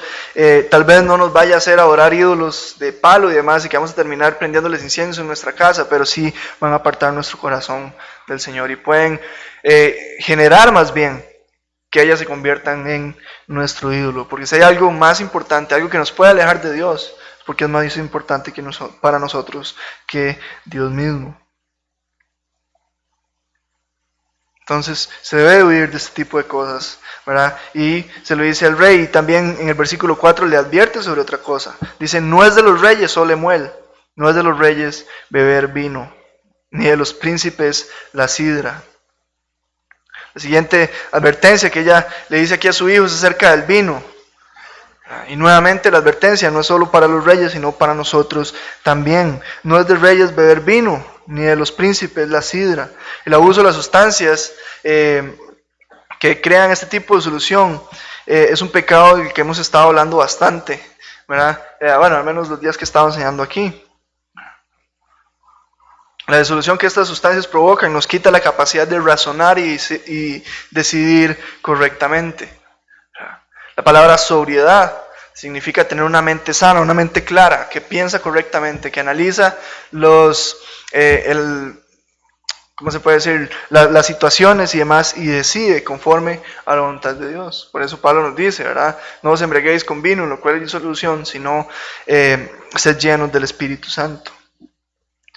tal vez no nos vaya a hacer adorar ídolos de palo y demás, y que vamos a terminar prendiéndoles incienso en nuestra casa, pero sí van a apartar nuestro corazón del Señor y pueden generar más bien que ellas se conviertan en nuestro ídolo, porque si hay algo más importante, algo que nos puede alejar de Dios, porque es más importante para nosotros que Dios mismo. Entonces se debe huir de este tipo de cosas, ¿verdad? Y se lo dice al rey, y también en el versículo 4 le advierte sobre otra cosa. Dice: no es de los reyes Lemuel, no es de los reyes beber vino, ni de los príncipes la sidra. La siguiente advertencia que ella le dice aquí a su hijo es acerca del vino. Y nuevamente la advertencia no es solo para los reyes, sino para nosotros también. No es de reyes beber vino, ni de los príncipes la sidra. El abuso de las sustancias que crean este tipo de solución es un pecado del que hemos estado hablando bastante, ¿verdad? Bueno, al menos los días que he estado enseñando aquí. La disolución que estas sustancias provocan nos quita la capacidad de razonar y decidir correctamente. La palabra sobriedad significa tener una mente sana, una mente clara, que piensa correctamente, que analiza ¿cómo se puede decir? Las situaciones y demás, y decide conforme a la voluntad de Dios. Por eso Pablo nos dice, ¿verdad? No os embriaguéis con vino, en lo cual hay disolución, sino sed llenos del Espíritu Santo.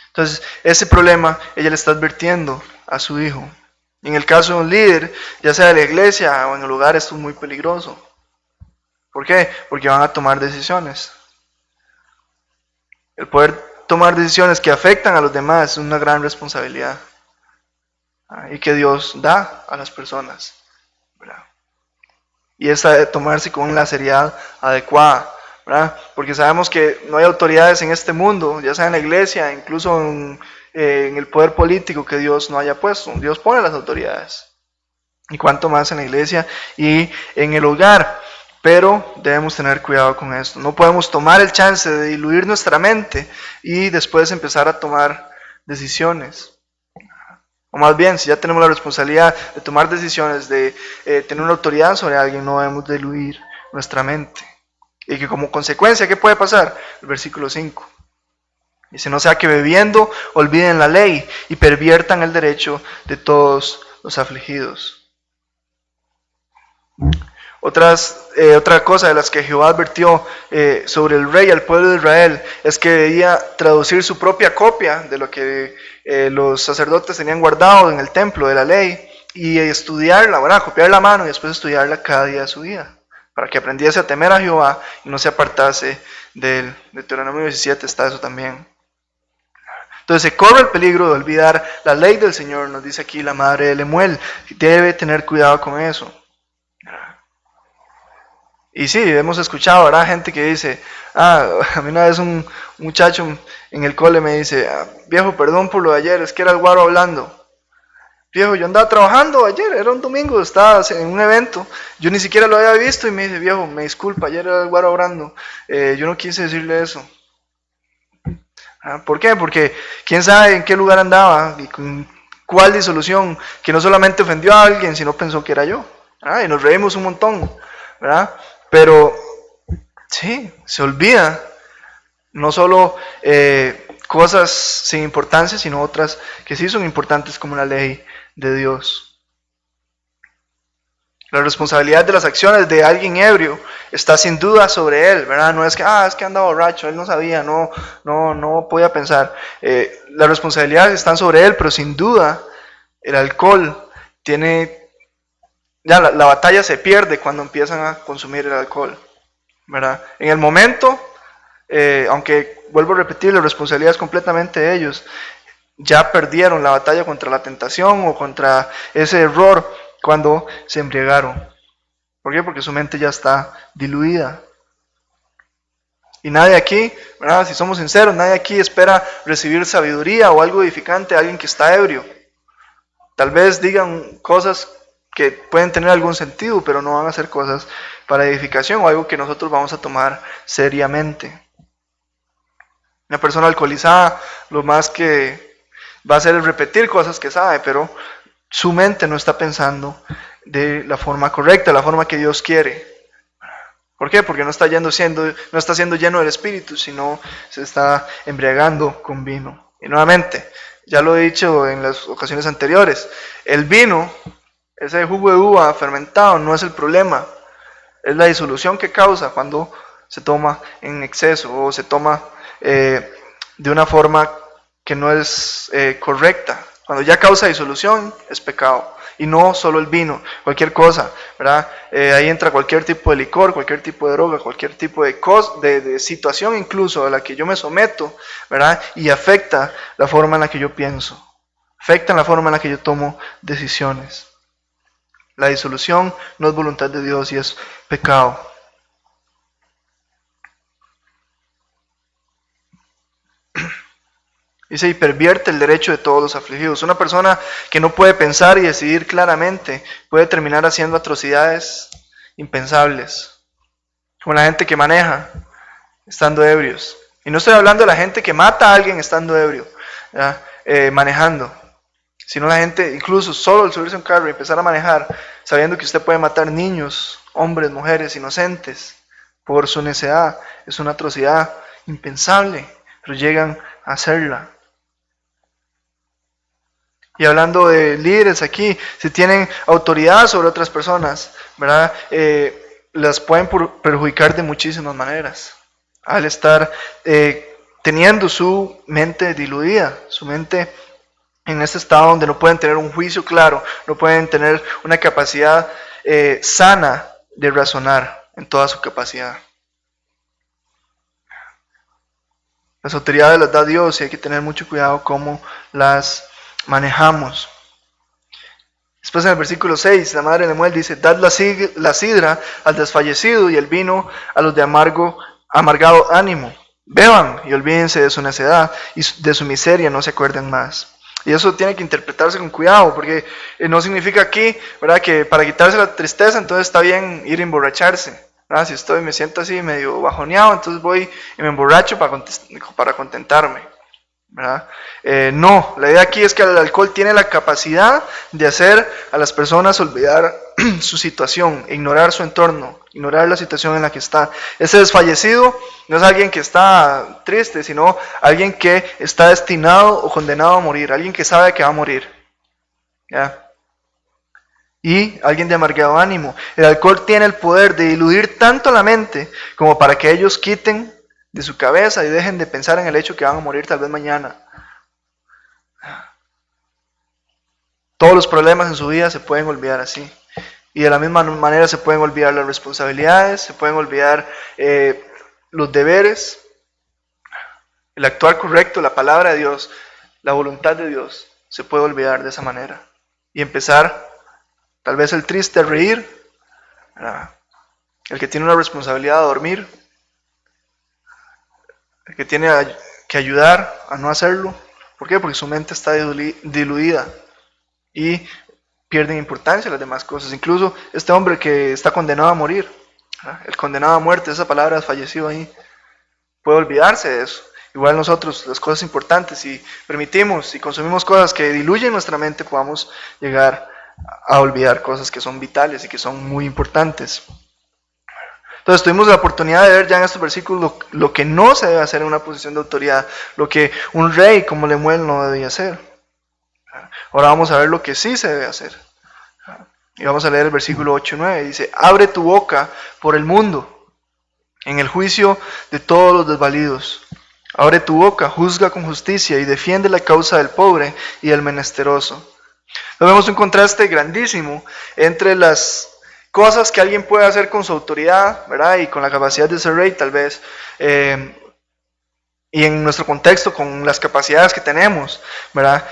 Entonces, ese problema ella le está advirtiendo a su hijo. Y en el caso de un líder, ya sea de la iglesia o en el lugar, esto es muy peligroso. ¿Por qué? Porque van a tomar decisiones. El poder tomar decisiones que afectan a los demás es una gran responsabilidad. Y que Dios da a las personas, ¿verdad? Y esa de tomarse con la seriedad adecuada, ¿verdad? Porque sabemos que no hay autoridades en este mundo, ya sea en la iglesia, incluso en el poder político, que Dios no haya puesto. Dios pone las autoridades. Y cuanto más en la iglesia y en el hogar. Pero debemos tener cuidado con esto. No podemos tomar el chance de diluir nuestra mente y después empezar a tomar decisiones. O más bien, si ya tenemos la responsabilidad de tomar decisiones, de tener una autoridad sobre alguien, no debemos diluir nuestra mente. Y que como consecuencia, ¿qué puede pasar? El versículo 5. Dice: no sea que bebiendo olviden la ley y perviertan el derecho de todos los afligidos. Otra cosa de las que Jehová advirtió sobre el rey al pueblo de Israel es que debía traducir su propia copia de lo que los sacerdotes tenían guardado en el templo de la ley y estudiarla, ¿verdad? Copiar la mano y después estudiarla cada día de su vida, para que aprendiese a temer a Jehová y no se apartase de él. De Deuteronomio 17 está eso también. Entonces se corre el peligro de olvidar la ley del Señor, nos dice aquí la madre de Lemuel. Debe tener cuidado con eso. Y sí, hemos escuchado, ¿verdad? Gente que dice: a mí una vez un muchacho en el cole me dice: viejo, perdón por lo de ayer, es que era el guaro hablando. Viejo, yo andaba trabajando ayer, era un domingo, estaba en un evento, yo ni siquiera lo había visto, y me dice: viejo, me disculpa, ayer era el guaro hablando, yo no quise decirle eso. ¿Por qué? Porque quién sabe en qué lugar andaba y con cuál disolución, que no solamente ofendió a alguien, sino pensó que era yo. Y nos reímos un montón, ¿verdad? Pero Sí, se olvida. No solo cosas sin importancia, sino otras que sí son importantes como la ley de Dios. La responsabilidad de las acciones de alguien ebrio está sin duda sobre él, ¿verdad? No es que, es que anda borracho, él no sabía, no podía pensar. Las responsabilidades están sobre él, pero sin duda el alcohol tiene, ya la batalla se pierde cuando empiezan a consumir el alcohol, ¿verdad? En el momento, aunque vuelvo a repetir, la responsabilidad es completamente de ellos, ya perdieron la batalla contra la tentación o contra ese error cuando se embriagaron. ¿Por qué? Porque su mente ya está diluida. Y nadie aquí, ¿verdad? Si somos sinceros, nadie aquí espera recibir sabiduría o algo edificante de alguien que está ebrio. Tal vez digan cosas que pueden tener algún sentido, pero no van a ser cosas para edificación o algo que nosotros vamos a tomar seriamente. Una persona alcoholizada lo más que va a hacer es repetir cosas que sabe, pero su mente no está pensando de la forma correcta, la forma que Dios quiere. ¿Por qué? Porque no está siendo lleno del Espíritu, sino se está embriagando con vino. Y nuevamente, ya lo he dicho en las ocasiones anteriores, el vino, ese jugo de uva fermentado, no es el problema, es la disolución que causa cuando se toma en exceso o se toma de una forma que no es correcta. Cuando ya causa disolución, es pecado. Y no solo el vino, cualquier cosa, ¿verdad? Ahí entra cualquier tipo de licor, cualquier tipo de droga, cualquier tipo de situación incluso a la que yo me someto, ¿verdad? Y afecta la forma en la que yo pienso, afecta la forma en la que yo tomo decisiones. La disolución no es voluntad de Dios y es pecado. Dice, y pervierte el derecho de todos los afligidos. Una persona que no puede pensar y decidir claramente puede terminar haciendo atrocidades impensables. Como la gente que maneja estando ebrios. Y no estoy hablando de la gente que mata a alguien estando ebrio, manejando. Sino la gente, incluso solo el subirse a un carro y empezar a manejar, sabiendo que usted puede matar niños, hombres, mujeres, inocentes, por su necedad. Es una atrocidad impensable, pero llegan a hacerla. Y hablando de líderes aquí, si tienen autoridad sobre otras personas, ¿verdad? Las pueden perjudicar de muchísimas maneras. Al estar teniendo su mente diluida, su mente en este estado donde no pueden tener un juicio claro, no pueden tener una capacidad sana de razonar en toda su capacidad. Las autoridades las da Dios y hay que tener mucho cuidado cómo las manejamos. Después en el versículo 6, la madre de Lemuel dice, dad la sidra al desfallecido y el vino a los de amargado ánimo. Beban y olvídense de su necedad y de su miseria, no se acuerden más. Y eso tiene que interpretarse con cuidado, porque no significa aquí, ¿verdad?, que para quitarse la tristeza, entonces está bien ir a emborracharse. ¿Verdad? Si me siento así medio bajoneado, entonces voy y me emborracho para contentarme. ¿Verdad? No, la idea aquí es que el alcohol tiene la capacidad de hacer a las personas olvidar su situación, ignorar su entorno, ignorar la situación en la que está. Ese desfallecido no es alguien que está triste, sino alguien que está destinado o condenado a morir, alguien que sabe que va a morir. ¿Ya? Y alguien de amargado ánimo. El alcohol tiene el poder de diluir tanto la mente como para que ellos quiten de su cabeza y dejen de pensar en el hecho que van a morir tal vez mañana. Todos los problemas en su vida se pueden olvidar así. Y de la misma manera se pueden olvidar las responsabilidades, se pueden olvidar los deberes, el actuar correcto, la palabra de Dios, la voluntad de Dios. Se puede olvidar de esa manera. Y empezar, tal vez el triste a reír, el que tiene una responsabilidad a dormir, el que tiene que ayudar a no hacerlo. ¿Por qué? Porque su mente está diluida y pierden importancia las demás cosas. Incluso este hombre que está condenado a morir, el condenado a muerte, esa palabra fallecido ahí, puede olvidarse de eso. Igual nosotros, las cosas importantes, si permitimos y consumimos cosas que diluyen nuestra mente, podamos llegar a olvidar cosas que son vitales y que son muy importantes. Entonces tuvimos la oportunidad de ver ya en estos versículos lo que no se debe hacer en una posición de autoridad, lo que un rey como Lemuel no debía hacer. Ahora vamos a ver lo que sí se debe hacer. Y vamos a leer el versículo 8 y 9. Dice, abre tu boca por el mundo, en el juicio de todos los desvalidos. Abre tu boca, juzga con justicia y defiende la causa del pobre y del menesteroso. Entonces vemos un contraste grandísimo entre las cosas que alguien puede hacer con su autoridad, ¿verdad? Y con la capacidad de ser rey tal vez, y en nuestro contexto con las capacidades que tenemos, ¿verdad?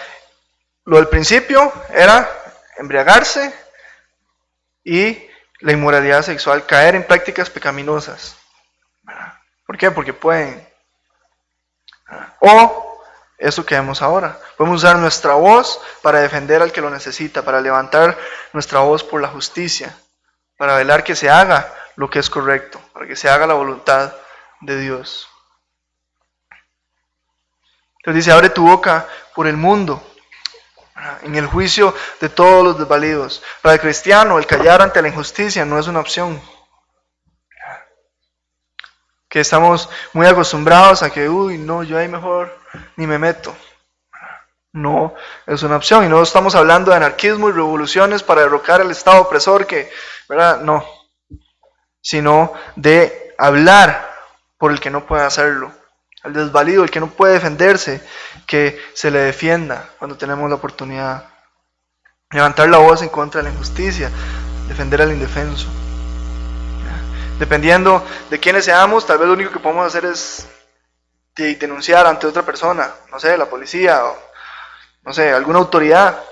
Lo del principio era embriagarse y la inmoralidad sexual, caer en prácticas pecaminosas, ¿verdad? ¿Por qué? Porque pueden. O eso que vemos ahora, podemos usar nuestra voz para defender al que lo necesita, para levantar nuestra voz por la justicia, para velar que se haga lo que es correcto, para que se haga la voluntad de Dios. Entonces dice, abre tu boca por el mundo, en el juicio de todos los desvalidos. Para el cristiano, el callar ante la injusticia no es una opción. Que estamos muy acostumbrados a que, no, yo ahí mejor ni me meto. No es una opción, y no estamos hablando de anarquismo y revoluciones para derrocar al Estado opresor, ¿verdad? No, sino de hablar por el que no puede hacerlo, al desvalido, el que no puede defenderse, que se le defienda cuando tenemos la oportunidad. Levantar la voz en contra de la injusticia, defender al indefenso. Dependiendo de quiénes seamos, tal vez lo único que podemos hacer es denunciar ante otra persona, no sé, la policía, o no sé, alguna autoridad,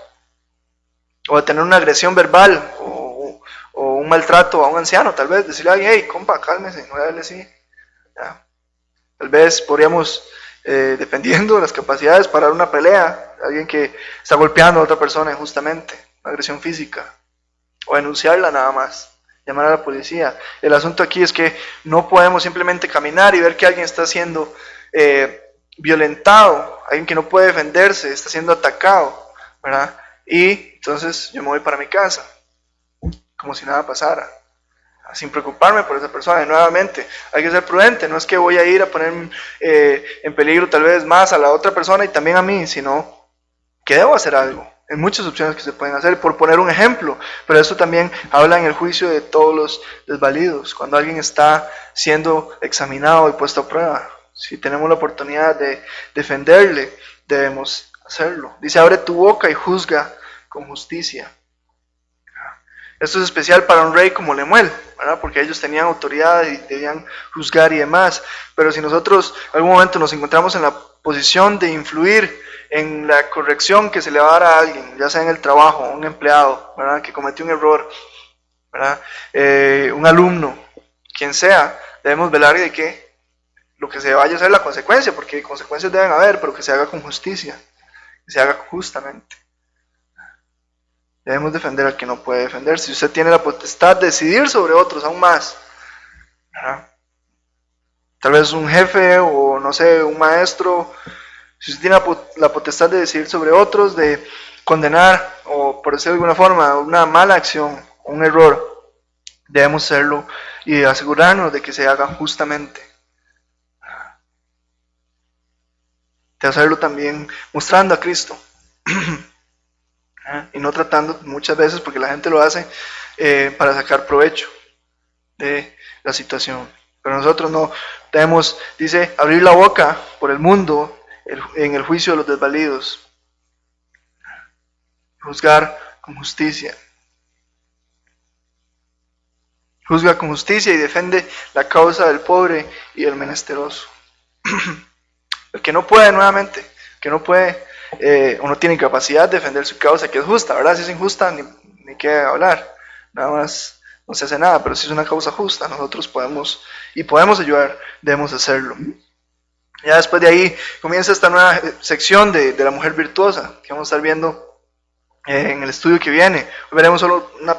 o de tener una agresión verbal, o un maltrato a un anciano, tal vez, decirle a alguien, hey, compa, cálmese, no le hable así. Ya. Tal vez podríamos, dependiendo de las capacidades, parar una pelea, alguien que está golpeando a otra persona injustamente, una agresión física, o denunciarla nada más, llamar a la policía. El asunto aquí es que no podemos simplemente caminar y ver que alguien está siendo violentado, alguien que no puede defenderse, está siendo atacado, ¿verdad? Y entonces yo me voy para mi casa, como si nada pasara, sin preocuparme por esa persona. Y nuevamente, hay que ser prudente, no es que voy a ir a poner en peligro tal vez más a la otra persona y también a mí, sino que debo hacer algo. Hay muchas opciones que se pueden hacer, por poner un ejemplo, pero eso también habla en el juicio de todos los desvalidos, cuando alguien está siendo examinado y puesto a prueba. Si tenemos la oportunidad de defenderle, debemos hacerlo. Dice, abre tu boca y juzga con justicia. Esto es especial para un rey como Lemuel, ¿verdad? Porque ellos tenían autoridad y debían juzgar y demás. Pero si nosotros en algún momento nos encontramos en la posición de influir en la corrección que se le va a dar a alguien, ya sea en el trabajo, un empleado, ¿verdad?, que cometió un error, ¿verdad?, un alumno, quien sea, debemos velar de que lo que se vaya a hacer la consecuencia, porque consecuencias deben haber, pero que se haga con justicia, que se haga justamente. Debemos defender al que no puede defenderse. Si usted tiene la potestad de decidir sobre otros aún más, ¿verdad?, tal vez un jefe o no sé, un maestro, si usted tiene la potestad de decidir sobre otros, de condenar o por decirlo de alguna forma una mala acción, un error, debemos hacerlo y asegurarnos de que se haga justamente. De hacerlo también mostrando a Cristo y no tratando muchas veces, porque la gente lo hace para sacar provecho de la situación. Pero nosotros no debemos, dice, abrir la boca por el mundo en el juicio de los desvalidos, juzgar con justicia. Juzga con justicia y defiende la causa del pobre y del menesteroso. El que no puede, nuevamente, que no puede o no tiene capacidad de defender su causa, que es justa, ¿verdad? Si es injusta, ni qué hablar, nada más no se hace nada, pero si es una causa justa, nosotros podemos ayudar, debemos hacerlo. Ya después de ahí comienza esta nueva sección de la mujer virtuosa, que vamos a estar viendo en el estudio que viene. Hoy veremos solo una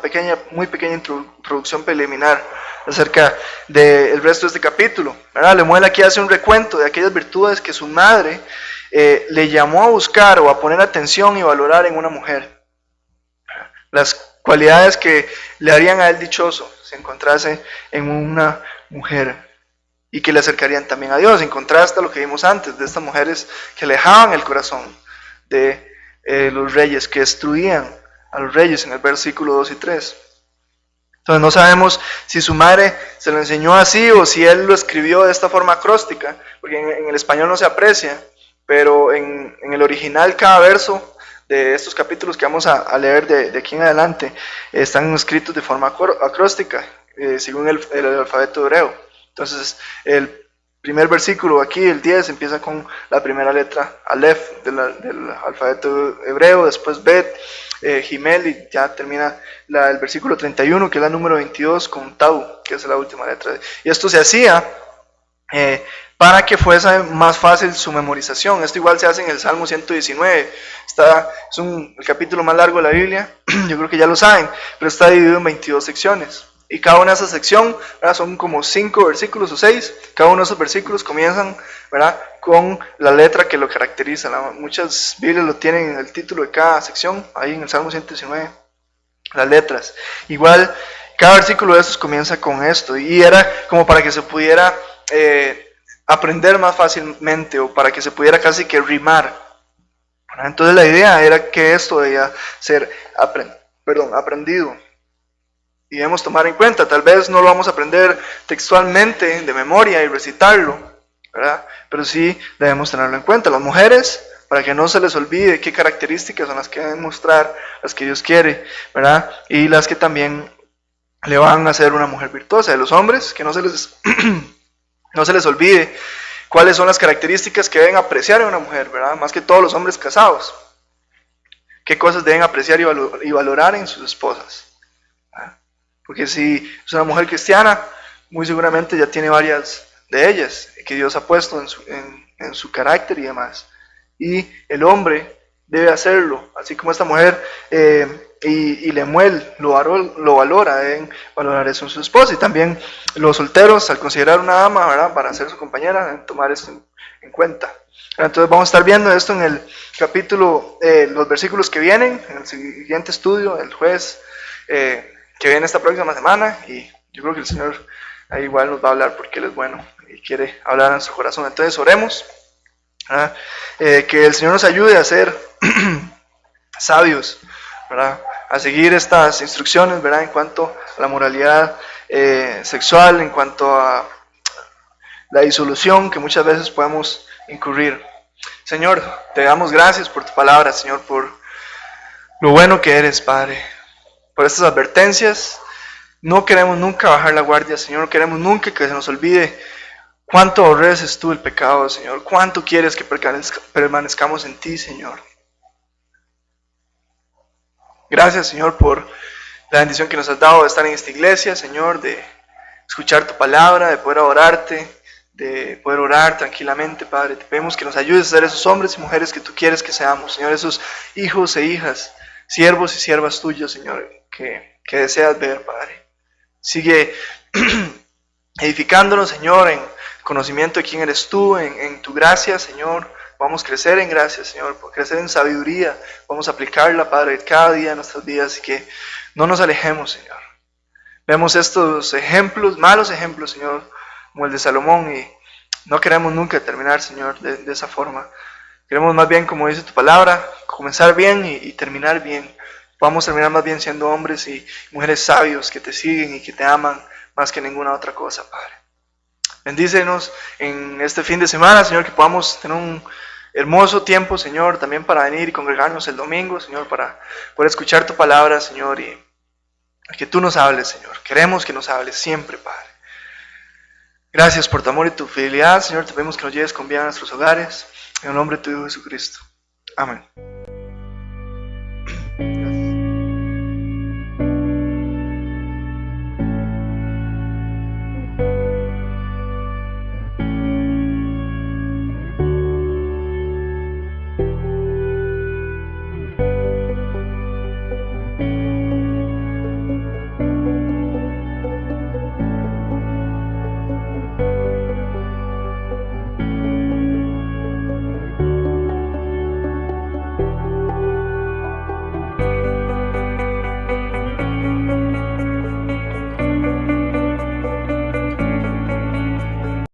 muy pequeña introducción preliminar acerca del resto de este capítulo, ¿verdad? Lemuel aquí hace un recuento de aquellas virtudes que su madre le llamó a buscar o a poner atención y valorar en una mujer. Las cualidades que le harían a él dichoso si encontrase en una mujer y que le acercarían también a Dios, en contraste a lo que vimos antes, de estas mujeres que alejaban el corazón de los reyes, que destruían a los reyes en el versículo 2 y 3. Entonces no sabemos si su madre se lo enseñó así o si él lo escribió de esta forma acróstica, porque en el español no se aprecia, pero en el original cada verso de estos capítulos que vamos a leer de aquí en adelante están escritos de forma acróstica, según el alfabeto hebreo. Entonces el primer versículo aquí, el 10, empieza con la primera letra Aleph del alfabeto hebreo, después Bet, Gimel, y ya termina el versículo 31, que es la número 22, con Tau, que es la última letra. Y esto se hacía para que fuese más fácil su memorización. Esto igual se hace en el Salmo 119. Es el capítulo más largo de la Biblia, yo creo que ya lo saben, pero está dividido en 22 secciones. Y cada una de esas secciones, ¿verdad?, son como 5 versículos o 6. Cada uno de esos versículos comienzan, ¿verdad?, con la letra que lo caracteriza. Muchas Biblias lo tienen en el título de cada sección, ahí en el Salmo 119, las letras. Igual, cada versículo de esos comienza con esto. Y era como para que se pudiera aprender más fácilmente, o para que se pudiera casi que rimar. Entonces la idea era que esto debía ser aprendido. Y debemos tomar en cuenta, tal vez no lo vamos a aprender textualmente, de memoria y recitarlo, ¿verdad? Pero sí debemos tenerlo en cuenta. Las mujeres, para que no se les olvide qué características son las que deben mostrar, las que Dios quiere, ¿verdad? Y las que también le van a hacer una mujer virtuosa. De los hombres, que no se les olvide cuáles son las características que deben apreciar en una mujer, ¿verdad? Más que todos los hombres casados. Qué cosas deben apreciar y valorar en sus esposas. Porque si es una mujer cristiana, muy seguramente ya tiene varias de ellas que Dios ha puesto en su carácter y demás. Y el hombre debe hacerlo, así como esta mujer y Lemuel lo valora, deben valorar eso en su esposa. Y también los solteros, al considerar una dama, ¿verdad?, para ser su compañera, deben tomar esto en cuenta. Entonces vamos a estar viendo esto en el capítulo, los versículos que vienen, en el siguiente estudio, el jueves, que viene esta próxima semana, y yo creo que el Señor ahí igual nos va a hablar porque Él es bueno y quiere hablar en su corazón. Entonces oremos, ¿verdad? Que el Señor nos ayude a ser sabios, ¿verdad?, a seguir estas instrucciones, ¿verdad?, en cuanto a la moralidad sexual, en cuanto a la disolución que muchas veces podemos incurrir. Señor, te damos gracias por tu palabra, Señor, por lo bueno que eres, Padre, por estas advertencias. No queremos nunca bajar la guardia, Señor. No queremos nunca que se nos olvide cuánto aborreces tú el pecado, Señor. Cuánto quieres que permanezcamos en ti, Señor. Gracias, Señor, por la bendición que nos has dado de estar en esta iglesia, Señor, de escuchar tu palabra, de poder adorarte, de poder orar tranquilamente, Padre. Te pedimos que nos ayudes a ser esos hombres y mujeres que tú quieres que seamos, Señor, esos hijos e hijas, siervos y siervas tuyos, Señor, que deseas ver, Padre. Sigue edificándonos, Señor, en conocimiento de quién eres tú, en tu gracia, Señor. Vamos a crecer en gracia, Señor, crecer en sabiduría. Vamos a aplicarla, Padre, cada día en nuestras vidas, y que no nos alejemos, Señor. Vemos estos ejemplos, malos ejemplos, Señor, como el de Salomón, y no queremos nunca terminar, Señor, de esa forma. Queremos más bien, como dice tu palabra, comenzar bien y terminar bien. Vamos a terminar más bien siendo hombres y mujeres sabios que te siguen y que te aman más que ninguna otra cosa, Padre. Bendícenos en este fin de semana, Señor, que podamos tener un hermoso tiempo, Señor, también para venir y congregarnos el domingo, Señor, para poder escuchar tu palabra, Señor, y que tú nos hables, Señor. Queremos que nos hables siempre, Padre. Gracias por tu amor y tu fidelidad, Señor. Te pedimos que nos lleves con bien a nuestros hogares. En el nombre de tu Hijo Jesucristo. Amén.